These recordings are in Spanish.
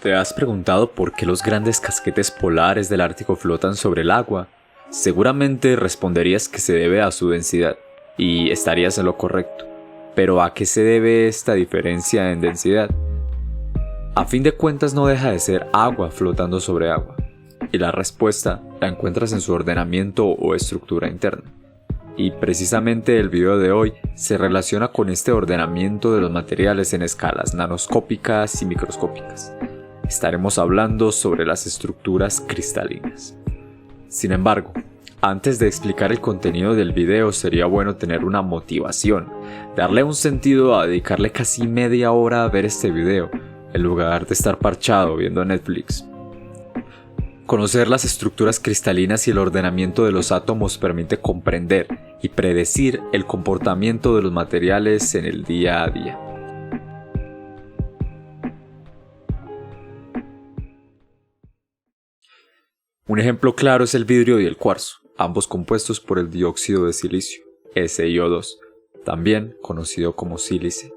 ¿Te has preguntado por qué los grandes casquetes polares del Ártico flotan sobre el agua? Seguramente responderías que se debe a su densidad, y estarías en lo correcto. Pero ¿a qué se debe esta diferencia en densidad? A fin de cuentas no deja de ser agua flotando sobre agua, y la respuesta la encuentras en su ordenamiento o estructura interna. Y precisamente el video de hoy se relaciona con este ordenamiento de los materiales en escalas nanoscópicas y microscópicas. Estaremos hablando sobre las estructuras cristalinas. Sin embargo, antes de explicar el contenido del video sería bueno tener una motivación, darle un sentido a dedicarle casi media hora a ver este video, en lugar de estar parchado viendo Netflix. Conocer las estructuras cristalinas y el ordenamiento de los átomos permite comprender y predecir el comportamiento de los materiales en el día a día. Un ejemplo claro es el vidrio y el cuarzo, ambos compuestos por el dióxido de silicio, SiO2, también conocido como sílice.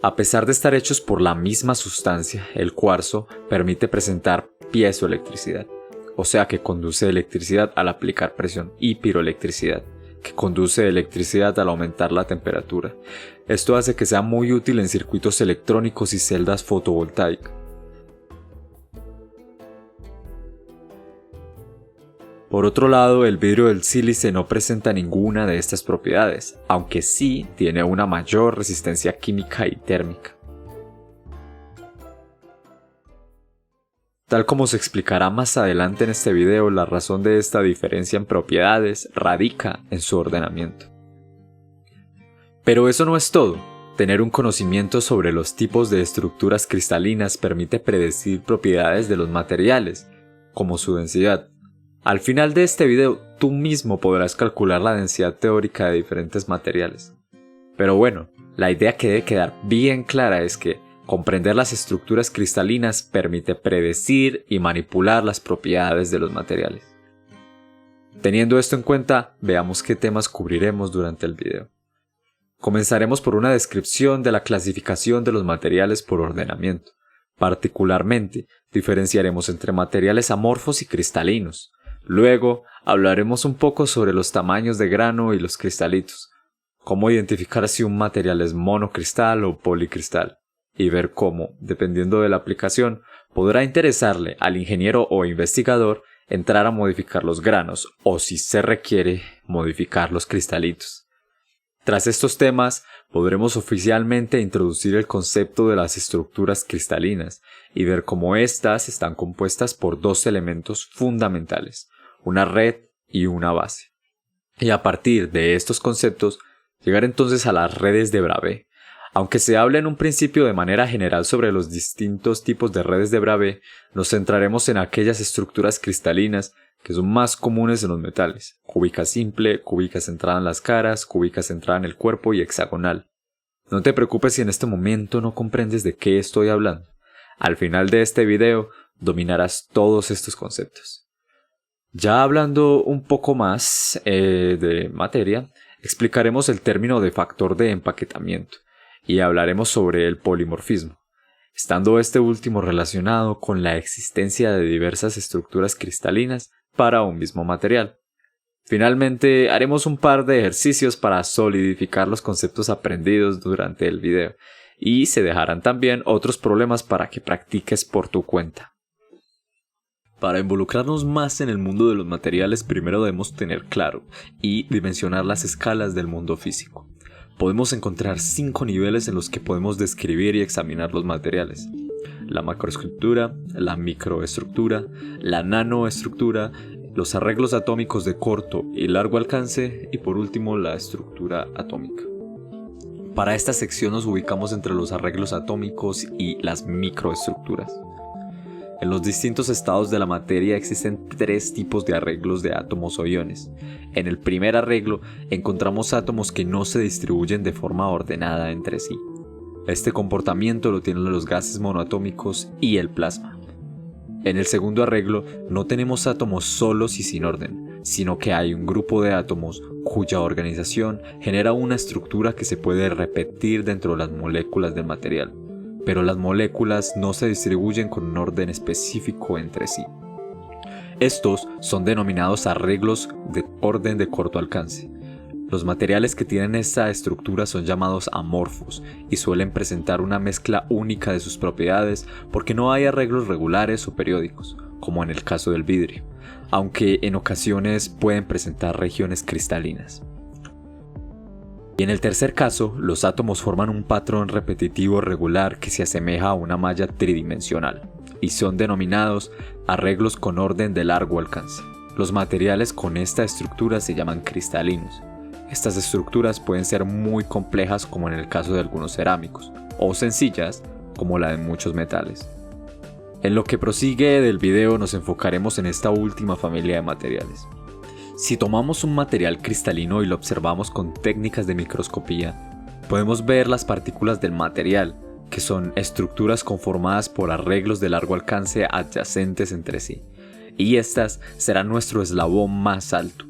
A pesar de estar hechos por la misma sustancia, el cuarzo permite presentar piezoelectricidad, o sea que conduce electricidad al aplicar presión, y piroelectricidad, que conduce electricidad al aumentar la temperatura. Esto hace que sea muy útil en circuitos electrónicos y celdas fotovoltaicas. Por otro lado, el vidrio del sílice no presenta ninguna de estas propiedades, aunque sí tiene una mayor resistencia química y térmica. Tal como se explicará más adelante en este video, la razón de esta diferencia en propiedades radica en su ordenamiento. Pero eso no es todo. Tener un conocimiento sobre los tipos de estructuras cristalinas permite predecir propiedades de los materiales, como su densidad. Al final de este video, tú mismo podrás calcular la densidad teórica de diferentes materiales. Pero bueno, la idea que debe quedar bien clara es que comprender las estructuras cristalinas permite predecir y manipular las propiedades de los materiales. Teniendo esto en cuenta, veamos qué temas cubriremos durante el video. Comenzaremos por una descripción de la clasificación de los materiales por ordenamiento. Particularmente, diferenciaremos entre materiales amorfos y cristalinos. Luego, hablaremos un poco sobre los tamaños de grano y los cristalitos, cómo identificar si un material es monocristal o policristal, y ver cómo, dependiendo de la aplicación, podrá interesarle al ingeniero o investigador entrar a modificar los granos o, si se requiere, modificar los cristalitos. Tras estos temas, podremos oficialmente introducir el concepto de las estructuras cristalinas y ver cómo éstas están compuestas por dos elementos fundamentales, una red y una base. Y a partir de estos conceptos, llegar entonces a las redes de Bravais. Aunque se hable en un principio de manera general sobre los distintos tipos de redes de Bravais, nos centraremos en aquellas estructuras cristalinas que son más comunes en los metales: cúbica simple, cúbica centrada en las caras, cúbica centrada en el cuerpo y hexagonal. No te preocupes si en este momento no comprendes de qué estoy hablando. Al final de este video dominarás todos estos conceptos. Ya hablando un poco más de materia, explicaremos el término de factor de empaquetamiento y hablaremos sobre el polimorfismo, estando este último relacionado con la existencia de diversas estructuras cristalinas para un mismo material. Finalmente, haremos un par de ejercicios para solidificar los conceptos aprendidos durante el video y se dejarán también otros problemas para que practiques por tu cuenta. Para involucrarnos más en el mundo de los materiales, primero debemos tener claro y dimensionar las escalas del mundo físico. Podemos encontrar 5 niveles en los que podemos describir y examinar los materiales: la macroestructura, la microestructura, la nanoestructura, los arreglos atómicos de corto y largo alcance y por último la estructura atómica. Para esta sección nos ubicamos entre los arreglos atómicos y las microestructuras. En los distintos estados de la materia existen 3 tipos de arreglos de átomos o iones. En el primer arreglo encontramos átomos que no se distribuyen de forma ordenada entre sí. Este comportamiento lo tienen los gases monoatómicos y el plasma. En el segundo arreglo no tenemos átomos solos y sin orden, sino que hay un grupo de átomos cuya organización genera una estructura que se puede repetir dentro de las moléculas del material. pero las moléculas no se distribuyen con un orden específico entre sí. Estos son denominados arreglos de orden de corto alcance. Los materiales que tienen esta estructura son llamados amorfos y suelen presentar una mezcla única de sus propiedades porque no hay arreglos regulares o periódicos, como en el caso del vidrio, aunque en ocasiones pueden presentar regiones cristalinas. Y en el tercer caso, los átomos forman un patrón repetitivo regular que se asemeja a una malla tridimensional, y son denominados arreglos con orden de largo alcance. Los materiales con esta estructura se llaman cristalinos. Estas estructuras pueden ser muy complejas como en el caso de algunos cerámicos, o sencillas como la de muchos metales. En lo que prosigue del video nos enfocaremos en esta última familia de materiales. Si tomamos un material cristalino y lo observamos con técnicas de microscopía, podemos ver las partículas del material, que son estructuras conformadas por arreglos de largo alcance adyacentes entre sí, y estas serán nuestro eslabón más alto.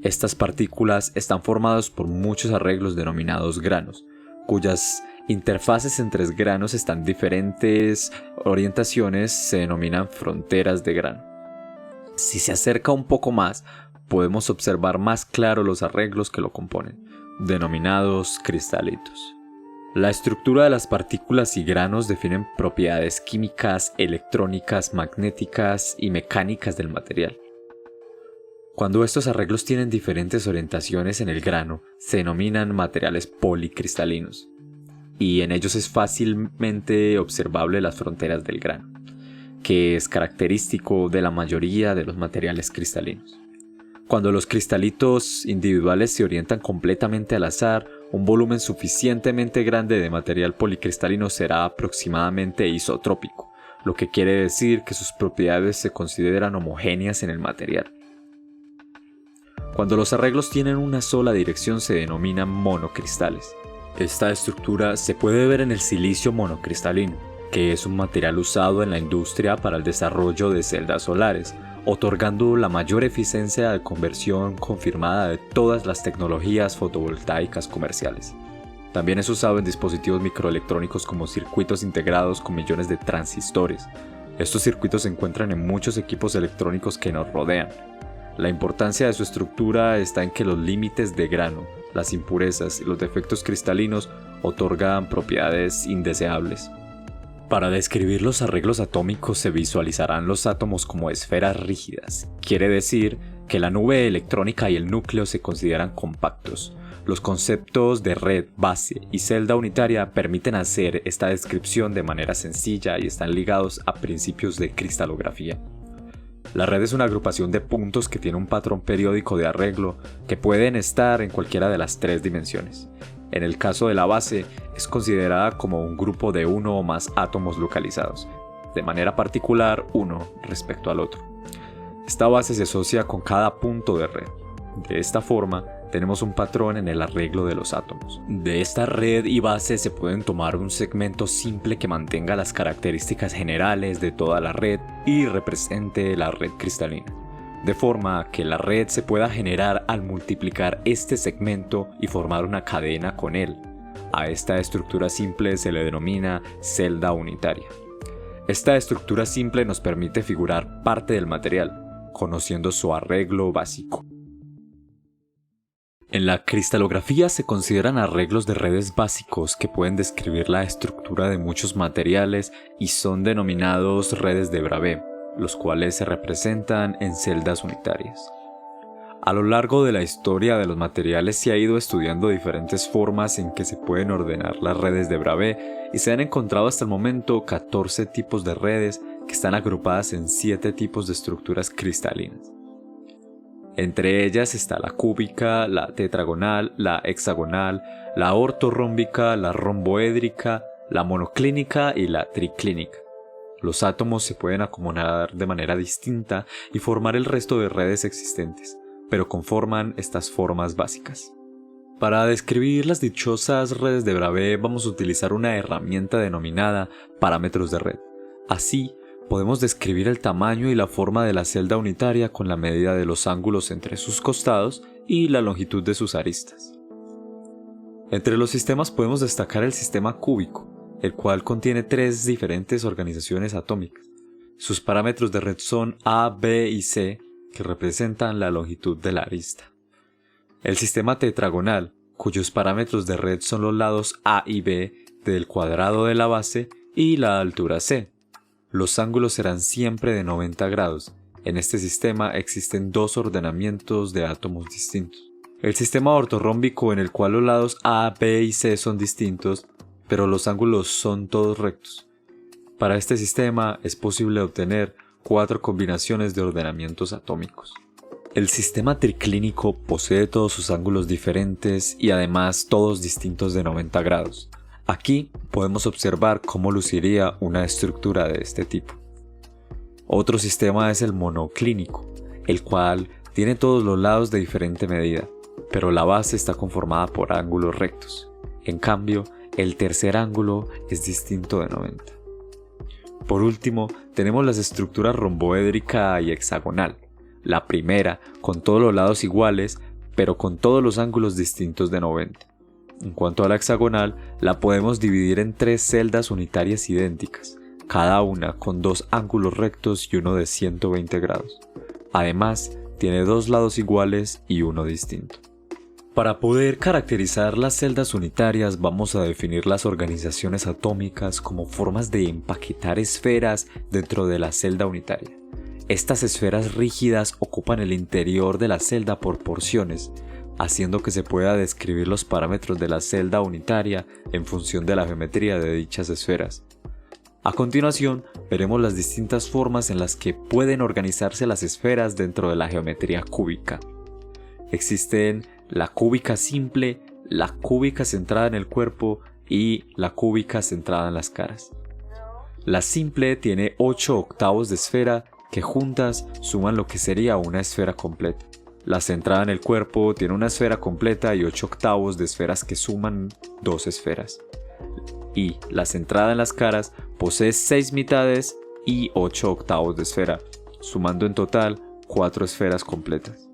Estas partículas están formadas por muchos arreglos denominados granos, cuyas interfaces entre granos están en diferentes orientaciones, se denominan fronteras de grano. Si se acerca un poco más, podemos observar más claro los arreglos que lo componen, denominados cristalitos. La estructura de las partículas y granos definen propiedades químicas, electrónicas, magnéticas y mecánicas del material. Cuando estos arreglos tienen diferentes orientaciones en el grano, se denominan materiales policristalinos, y en ellos es fácilmente observable las fronteras del grano, que es característico de la mayoría de los materiales cristalinos. Cuando los cristalitos individuales se orientan completamente al azar, un volumen suficientemente grande de material policristalino será aproximadamente isotrópico, lo que quiere decir que sus propiedades se consideran homogéneas en el material. Cuando los arreglos tienen una sola dirección se denominan monocristales. Esta estructura se puede ver en el silicio monocristalino, que es un material usado en la industria para el desarrollo de celdas solares, otorgando la mayor eficiencia de conversión confirmada de todas las tecnologías fotovoltaicas comerciales. También es usado en dispositivos microelectrónicos como circuitos integrados con millones de transistores. Estos circuitos se encuentran en muchos equipos electrónicos que nos rodean. La importancia de su estructura está en que los límites de grano, las impurezas y los defectos cristalinos otorgan propiedades indeseables. Para describir los arreglos atómicos se visualizarán los átomos como esferas rígidas. Quiere decir que la nube electrónica y el núcleo se consideran compactos. Los conceptos de red, base y celda unitaria permiten hacer esta descripción de manera sencilla y están ligados a principios de cristalografía. La red es una agrupación de puntos que tiene un patrón periódico de arreglo que pueden estar en cualquiera de las tres dimensiones. En el caso de la base, es considerada como un grupo de uno o más átomos localizados, de manera particular uno respecto al otro. Esta base se asocia con cada punto de red. De esta forma, tenemos un patrón en el arreglo de los átomos. De esta red y base se pueden tomar un segmento simple que mantenga las características generales de toda la red y represente la red cristalina, de forma que la red se pueda generar al multiplicar este segmento y formar una cadena con él. A esta estructura simple se le denomina celda unitaria. Esta estructura simple nos permite figurar parte del material, conociendo su arreglo básico. En la cristalografía se consideran arreglos de redes básicos que pueden describir la estructura de muchos materiales y son denominados redes de Bravais, los cuales se representan en celdas unitarias. A lo largo de la historia de los materiales se ha ido estudiando diferentes formas en que se pueden ordenar las redes de Bravais y se han encontrado hasta el momento 14 tipos de redes que están agrupadas en 7 tipos de estructuras cristalinas. Entre ellas está la cúbica, la tetragonal, la hexagonal, la ortorrómbica, la romboédrica, la monoclínica y la triclínica. Los átomos se pueden acomodar de manera distinta y formar el resto de redes existentes, pero conforman estas formas básicas. Para describir las dichosas redes de Bravais vamos a utilizar una herramienta denominada parámetros de red. Así, podemos describir el tamaño y la forma de la celda unitaria con la medida de los ángulos entre sus costados y la longitud de sus aristas. Entre los sistemas podemos destacar el sistema cúbico. el cual contiene 3 diferentes organizaciones atómicas. Sus parámetros de red son A, B y C, que representan la longitud de la arista. El sistema tetragonal, cuyos parámetros de red son los lados A y B del cuadrado de la base y la altura C. Los ángulos serán siempre de 90 grados. En este sistema existen 2 ordenamientos de átomos distintos. El sistema ortorrómbico, en el cual los lados A, B y C son distintos, pero los ángulos son todos rectos. Para este sistema es posible obtener 4 combinaciones de ordenamientos atómicos. El sistema triclínico posee todos sus ángulos diferentes y además todos distintos de 90 grados. Aquí podemos observar cómo luciría una estructura de este tipo. Otro sistema es el monoclínico, el cual tiene todos los lados de diferente medida, pero la base está conformada por ángulos rectos. En cambio, el tercer ángulo es distinto de 90. Por último, tenemos las estructuras romboédrica y hexagonal. La primera, con todos los lados iguales, pero con todos los ángulos distintos de 90. En cuanto a la hexagonal, la podemos dividir en 3 celdas unitarias idénticas, cada una con 2 ángulos rectos y uno de 120 grados. Además, tiene 2 lados iguales y uno distinto. Para poder caracterizar las celdas unitarias, vamos a definir las organizaciones atómicas como formas de empaquetar esferas dentro de la celda unitaria. Estas esferas rígidas ocupan el interior de la celda por porciones, haciendo que se pueda describir los parámetros de la celda unitaria en función de la geometría de dichas esferas. A continuación, veremos las distintas formas en las que pueden organizarse las esferas dentro de la geometría cúbica. Existen la cúbica simple, la cúbica centrada en el cuerpo y la cúbica centrada en las caras. La simple tiene 8 octavos de esfera que juntas suman lo que sería una esfera completa. La centrada en el cuerpo tiene una esfera completa y 8 octavos de esferas que suman 2 esferas. Y la centrada en las caras posee 6 mitades y 8 octavos de esfera, sumando en total 4 esferas completas.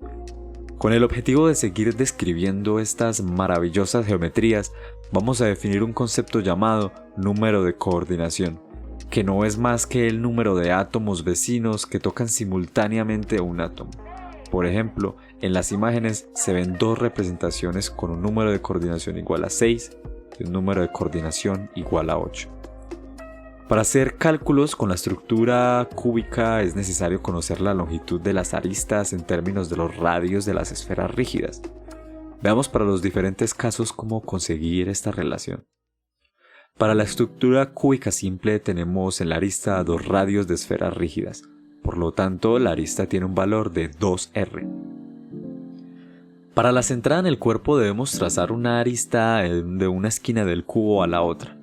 Con el objetivo de seguir describiendo estas maravillosas geometrías, vamos a definir un concepto llamado número de coordinación, que no es más que el número de átomos vecinos que tocan simultáneamente un átomo. Por ejemplo, en las imágenes se ven 2 representaciones con un número de coordinación igual a 6 y un número de coordinación igual a 8. Para hacer cálculos con la estructura cúbica es necesario conocer la longitud de las aristas en términos de los radios de las esferas rígidas. Veamos para los diferentes casos cómo conseguir esta relación. Para la estructura cúbica simple tenemos en la arista 2 radios de esferas rígidas, por lo tanto la arista tiene un valor de 2R. Para la centrada en el cuerpo debemos trazar una arista de una esquina del cubo a la otra.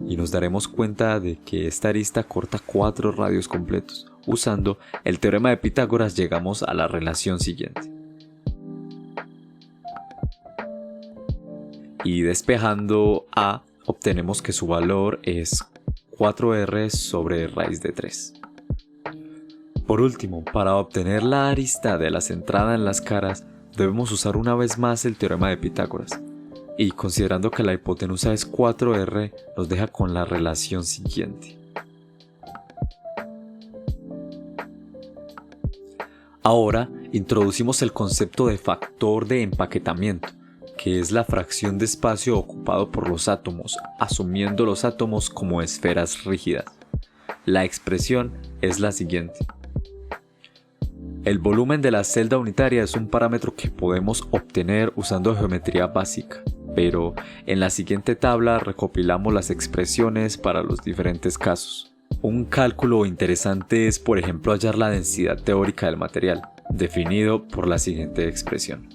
Y nos daremos cuenta de que esta arista corta 4 radios completos. Usando el teorema de Pitágoras llegamos a la relación siguiente. Y despejando A, obtenemos que su valor es 4R sobre raíz de 3. Por último, para obtener la arista de la centrada en las caras, debemos usar una vez más el teorema de Pitágoras. Y considerando que la hipotenusa es 4R, nos deja con la relación siguiente. Ahora introducimos el concepto de factor de empaquetamiento, que es la fracción de espacio ocupado por los átomos, asumiendo los átomos como esferas rígidas. La expresión es la siguiente. El volumen de la celda unitaria es un parámetro que podemos obtener usando geometría básica, pero en la siguiente tabla recopilamos las expresiones para los diferentes casos. Un cálculo interesante es, por ejemplo, hallar la densidad teórica del material, definido por la siguiente expresión,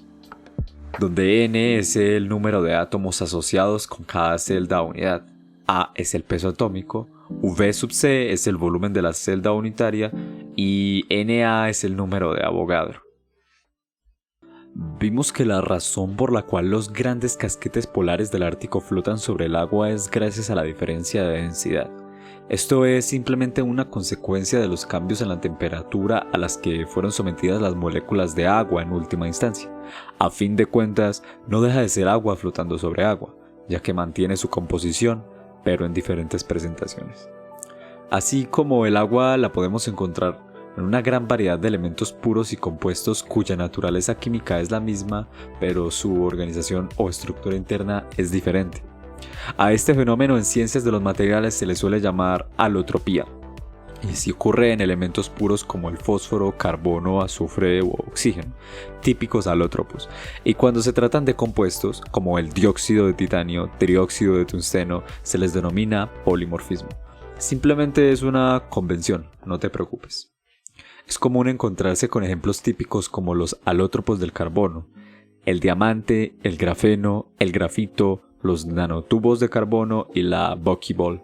donde n es el número de átomos asociados con cada celda unidad, A es el peso atómico, V sub c es el volumen de la celda unitaria y Na es el número de Avogadro. Vimos que la razón por la cual los grandes casquetes polares del Ártico flotan sobre el agua es gracias a la diferencia de densidad. Esto es simplemente una consecuencia de los cambios en la temperatura a las que fueron sometidas las moléculas de agua en última instancia. A fin de cuentas, no deja de ser agua flotando sobre agua, ya que mantiene su composición, pero en diferentes presentaciones. Así como el agua la podemos encontrar en una gran variedad de elementos puros y compuestos cuya naturaleza química es la misma, pero su organización o estructura interna es diferente. A este fenómeno en ciencias de los materiales se le suele llamar alotropía, y si ocurre en elementos puros como el fósforo, carbono, azufre u oxígeno, típicos alótropos, y cuando se tratan de compuestos como el dióxido de titanio, trióxido de tungsteno, se les denomina polimorfismo. Simplemente es una convención, no te preocupes. Es común encontrarse con ejemplos típicos como los alótropos del carbono, el diamante, el grafeno, el grafito, los nanotubos de carbono y la buckyball.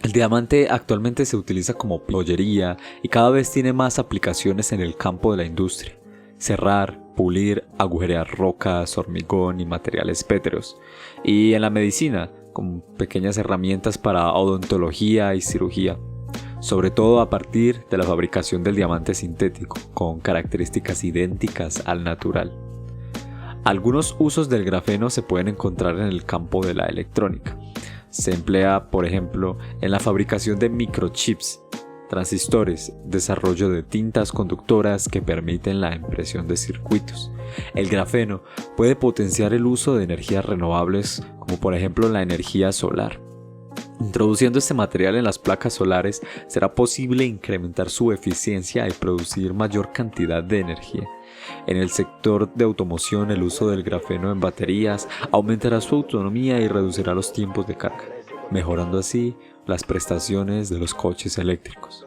El diamante actualmente se utiliza como joyería y cada vez tiene más aplicaciones en el campo de la industria. Cerrar, pulir, agujerear rocas, hormigón y materiales pétreos. Y en la medicina, con pequeñas herramientas para odontología y cirugía. Sobre todo a partir de la fabricación del diamante sintético, con características idénticas al natural. Algunos usos del grafeno se pueden encontrar en el campo de la electrónica. Se emplea, por ejemplo, en la fabricación de microchips, transistores, desarrollo de tintas conductoras que permiten la impresión de circuitos. El grafeno puede potenciar el uso de energías renovables, como por ejemplo la energía solar. Introduciendo este material en las placas solares, será posible incrementar su eficiencia y producir mayor cantidad de energía. En el sector de automoción, el uso del grafeno en baterías aumentará su autonomía y reducirá los tiempos de carga, mejorando así las prestaciones de los coches eléctricos.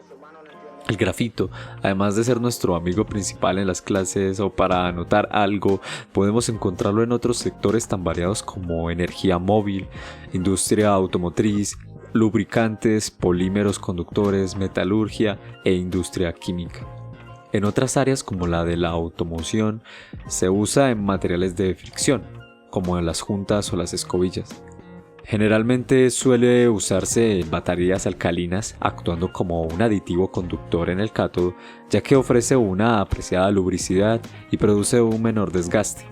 El grafito, además de ser nuestro amigo principal en las clases o para anotar algo, podemos encontrarlo en otros sectores tan variados como energía móvil, industria automotriz, lubricantes, polímeros conductores, metalurgia e industria química. En otras áreas como la de la automoción, se usa en materiales de fricción, como en las juntas o las escobillas. Generalmente suele usarse en baterías alcalinas, actuando como un aditivo conductor en el cátodo, ya que ofrece una apreciada lubricidad y produce un menor desgaste.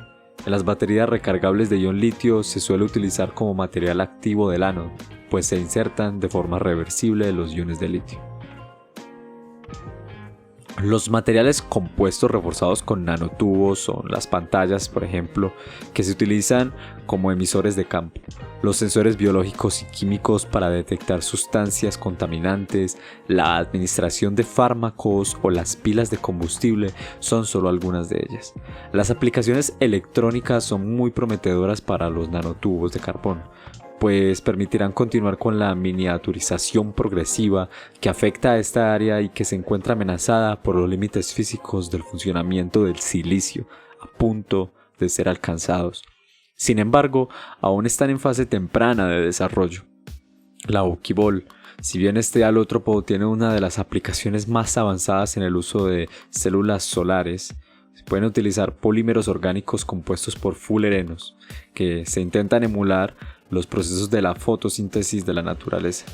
En las baterías recargables de ion litio se suele utilizar como material activo del ánodo, pues se insertan de forma reversible los iones de litio. Los materiales compuestos reforzados con nanotubos son las pantallas, por ejemplo, que se utilizan como emisores de campo, los sensores biológicos y químicos para detectar sustancias contaminantes, la administración de fármacos o las pilas de combustible son solo algunas de ellas. Las aplicaciones electrónicas son muy prometedoras para los nanotubos de carbono, pues permitirán continuar con la miniaturización progresiva que afecta a esta área y que se encuentra amenazada por los límites físicos del funcionamiento del silicio, a punto de ser alcanzados. Sin embargo, aún están en fase temprana de desarrollo. La buckyball, si bien este alótropo tiene una de las aplicaciones más avanzadas en el uso de células solares, se pueden utilizar polímeros orgánicos compuestos por fullerenos, que se intentan emular los procesos de la fotosíntesis de la naturaleza.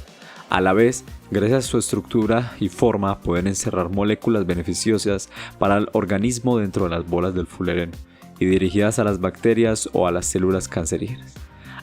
A la vez, gracias a su estructura y forma, pueden encerrar moléculas beneficiosas para el organismo dentro de las bolas del fullereno y dirigidas a las bacterias o a las células cancerígenas.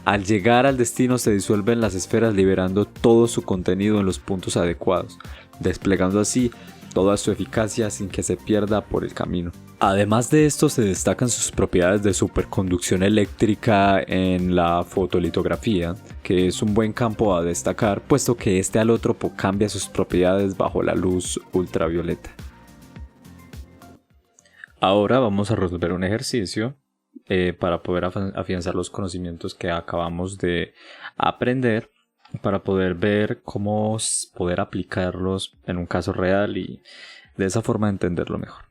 Al llegar al destino se disuelven las esferas liberando todo su contenido en los puntos adecuados, desplegando así toda su eficacia sin que se pierda por el camino. Además de esto se destacan sus propiedades de superconducción eléctrica en la fotolitografía, que es un buen campo a destacar puesto que este alótropo cambia sus propiedades bajo la luz ultravioleta. Ahora vamos a resolver un ejercicio para poder afianzar los conocimientos que acabamos de aprender, para poder ver cómo poder aplicarlos en un caso real y de esa forma entenderlo mejor.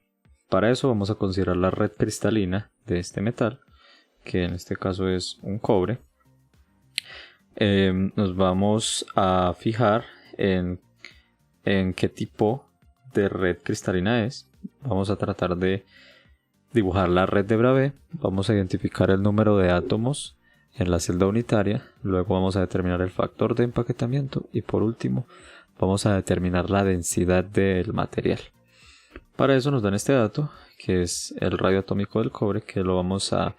Para eso vamos a considerar la red cristalina de este metal, que en este caso es un cobre. Nos vamos a fijar en qué tipo de red cristalina es. Vamos a tratar de dibujar la red de Bravais. Vamos a identificar el número de átomos en la celda unitaria, luego vamos a determinar el factor de empaquetamiento y por último vamos a determinar la densidad del material. Para eso nos dan este dato, que es el radio atómico del cobre, que lo vamos a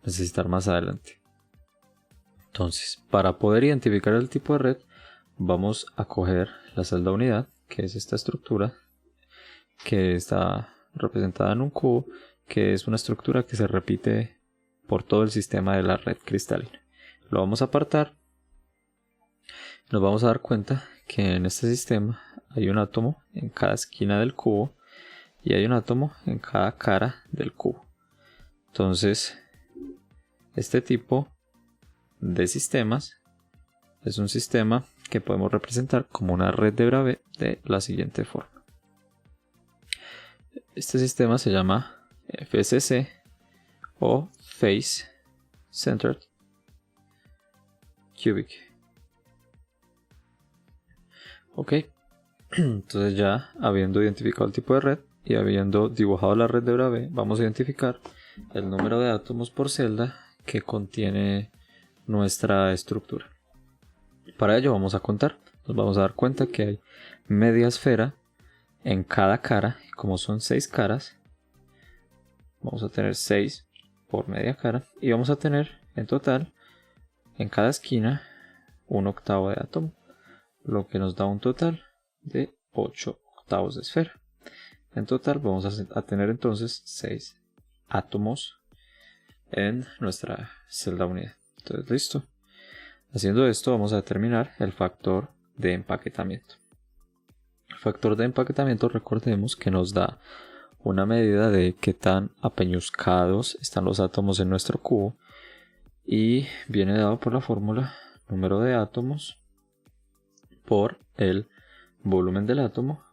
necesitar más adelante. Entonces, para poder identificar el tipo de red, vamos a coger la celda unidad, que es esta estructura, que está representada en un cubo, que es una estructura que se repite por todo el sistema de la red cristalina. Lo vamos a apartar. Nos vamos a dar cuenta que en este sistema hay un átomo en cada esquina del cubo y hay un átomo en cada cara del cubo. Entonces, este tipo de sistemas es un sistema que podemos representar como una red de Bravais de la siguiente forma. Este sistema se llama FCC o Face Centered Cubic. Ok, entonces ya habiendo identificado el tipo de red y habiendo dibujado la red de Bravais, vamos a identificar el número de átomos por celda que contiene nuestra estructura. Para ello vamos a contar. Nos vamos a dar cuenta que hay media esfera en cada cara. Y como son 6 caras, vamos a tener 6 por media cara. Y vamos a tener en total en cada esquina un octavo de átomo, lo que nos da un total de 8 octavos de esfera. En total vamos a tener entonces 6 átomos en nuestra celda unidad. Entonces, listo. Haciendo esto vamos a determinar el factor de empaquetamiento. El factor de empaquetamiento, recordemos que nos da una medida de qué tan apeñuscados están los átomos en nuestro cubo y viene dado por la fórmula número de átomos por el volumen del átomo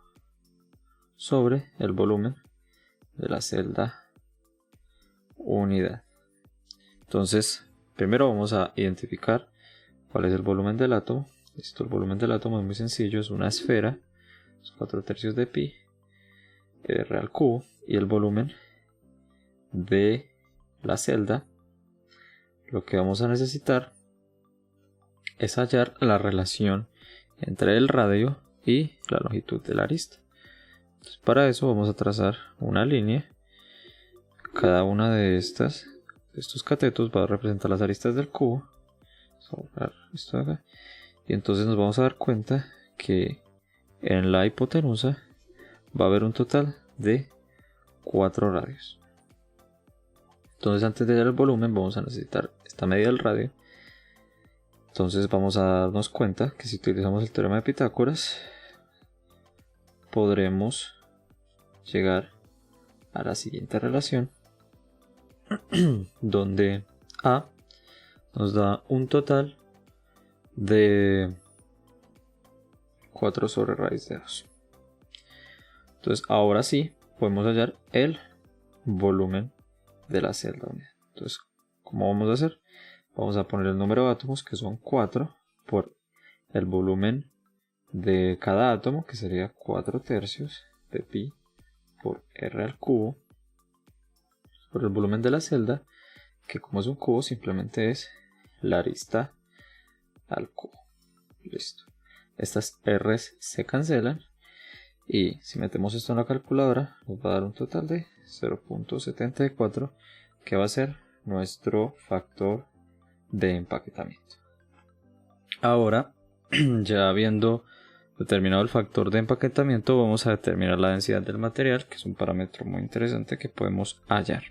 sobre el volumen de la celda unidad. Entonces, primero vamos a identificar cuál es el volumen del átomo. Listo, el volumen del átomo es muy sencillo, es una esfera, es 4/3 de pi, r al cubo, y el volumen de la celda, lo que vamos a necesitar es hallar la relación entre el radio y la longitud de la arista. Entonces, para eso vamos a trazar una línea. Cada una de estos catetos va a representar las aristas del cubo. Vamos a borrar esto de acá. Y entonces nos vamos a dar cuenta que en la hipotenusa va a haber un total de 4 radios. Entonces, antes de hallar el volumen vamos a necesitar esta medida del radio. Entonces vamos a darnos cuenta que si utilizamos el teorema de Pitágoras podremos llegar a la siguiente relación donde A nos da un total de 4 sobre raíz de 2. Entonces ahora sí podemos hallar el volumen de la celda unidad. Entonces, ¿cómo vamos a hacer? Vamos a poner el número de átomos, que son 4, por el volumen de cada átomo, que sería 4/3 de pi por r al cubo, por el volumen de la celda, que como es un cubo simplemente es la arista al cubo. Listo. Estas r's se cancelan y si metemos esto en la calculadora nos va a dar un total de 0.74, que va a ser nuestro factor de empaquetamiento. Ahora, ya habiendo determinado el factor de empaquetamiento, vamos a determinar la densidad del material, que es un parámetro muy interesante que podemos hallar.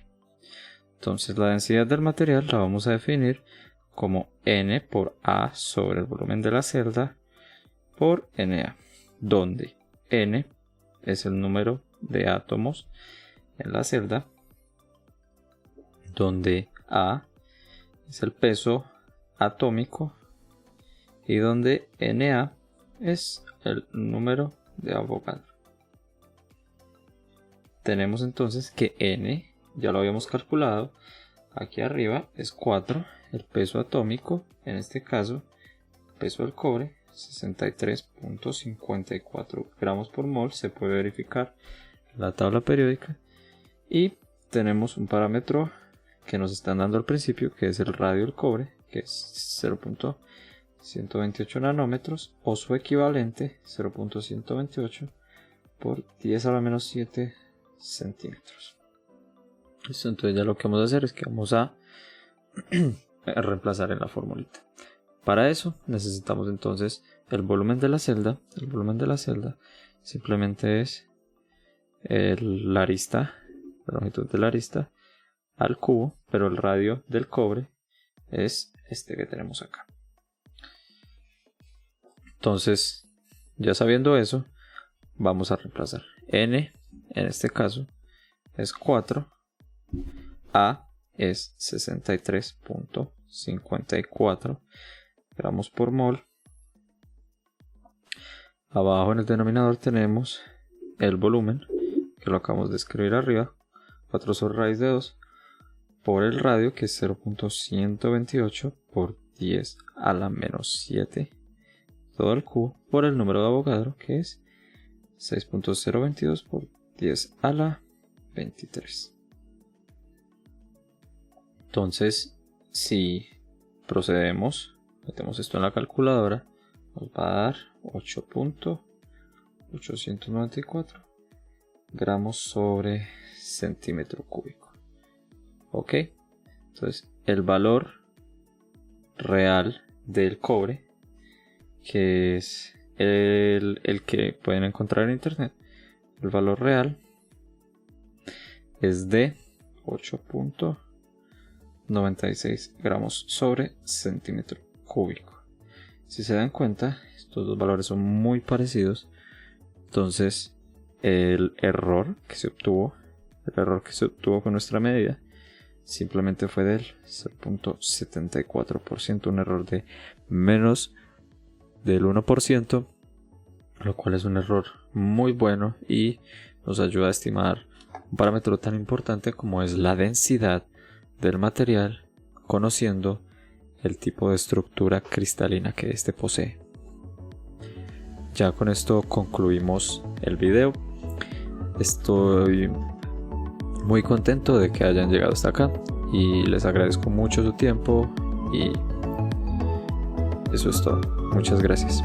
Entonces, la densidad del material la vamos a definir como N por A sobre el volumen de la celda por Na, donde N es el número de átomos en la celda, donde A es el peso atómico y donde Na es el número de Avogadro. Tenemos entonces que N, ya lo habíamos calculado, aquí arriba es 4, el peso atómico, en este caso, el peso del cobre, 63.54 gramos por mol, se puede verificar en la tabla periódica, y tenemos un parámetro que nos están dando al principio, que es el radio del cobre, que es 0.128 nanómetros, o su equivalente 0.128 por 10 a la menos 7 centímetros. Listo, entonces ya lo que vamos a hacer es que vamos a reemplazar en la formulita. Para eso necesitamos entonces el volumen de la celda. El volumen de la celda simplemente es la arista, la longitud de la arista al cubo, pero el radio del cobre es este que tenemos acá. Entonces, ya sabiendo eso, vamos a reemplazar. N en este caso es 4, A es 63.54 gramos por mol. Abajo en el denominador tenemos el volumen, que lo acabamos de escribir arriba, 4 sobre raíz de 2, por el radio, que es 0.128 por 10 a la menos 7, todo al cubo, por el número de Avogadro, que es 6.022 por 10 a la 23. Entonces, si procedemos, metemos esto en la calculadora, nos va a dar 8.894 gramos sobre centímetro cúbico. Ok, entonces el valor real del cobre, que es el que pueden encontrar en internet, el valor real es de 8.96 gramos sobre centímetro cúbico. Si se dan cuenta, estos dos valores son muy parecidos. Entonces el error que se obtuvo con nuestra medida simplemente fue del 0.74%, un error de menos del 1%, lo cual es un error muy bueno y nos ayuda a estimar un parámetro tan importante como es la densidad del material, conociendo el tipo de estructura cristalina que este posee. Ya con esto concluimos el video. Estoy muy contento de que hayan llegado hasta acá y les agradezco mucho su tiempo, y eso es todo. Muchas gracias.